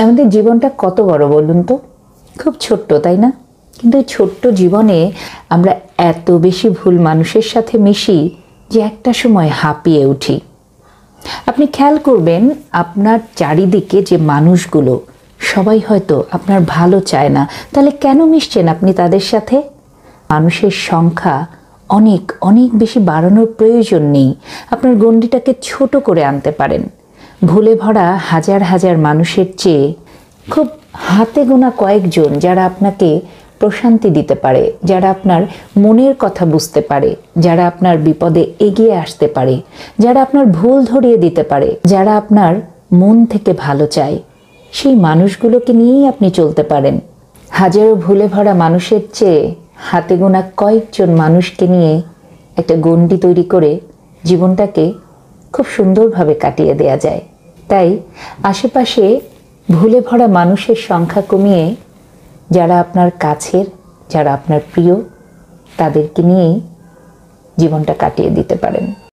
আমাদের জীবনটা কত বড় বলুন তো, খুব ছোট্ট তাই না? কিন্তু এই ছোট্ট জীবনে আমরা এত বেশি ভুল মানুষের সাথে মিশি যে একটা সময় হাঁপিয়ে উঠি। আপনি খেয়াল করবেন আপনার চারিদিকে যে মানুষগুলো সবাই হয়তো আপনার ভালো চায় না, তাহলে কেন মিশছেন আপনি তাদের সাথে? মানুষের সংখ্যা অনেক অনেক বেশি বাড়ানোর প্রয়োজন নেই। আপনার গণ্ডিটাকে ছোট করে আনতে পারেন। ভুলে ভরা হাজার হাজার মানুষের চেয়ে খুব হাতে গোনা কয়েকজন যারা আপনাকে প্রশান্তি দিতে পারে, যারা আপনার মনের কথা বুঝতে পারে, যারা আপনার বিপদে এগিয়ে আসতে পারে, যারা আপনার ভুল ধরিয়ে দিতে পারে, যারা আপনার মন থেকে ভালো চায়, সেই মানুষগুলোকে নিয়েই আপনি চলতে পারেন। হাজারো ভুলে ভরা মানুষের চেয়ে হাতে গোনা কয়েকজন মানুষকে নিয়ে একটা গণ্ডি তৈরি করে জীবনটাকে খুব সুন্দরভাবে কাটিয়ে দেয়া যায়। তাই আশেপাশে ভুলে ভরা মানুষের সংখ্যা কমিয়ে যারা আপনার কাছের, যারা আপনার প্রিয়, তাদেরকে নিয়েই জীবনটা কাটিয়ে দিতে পারেন।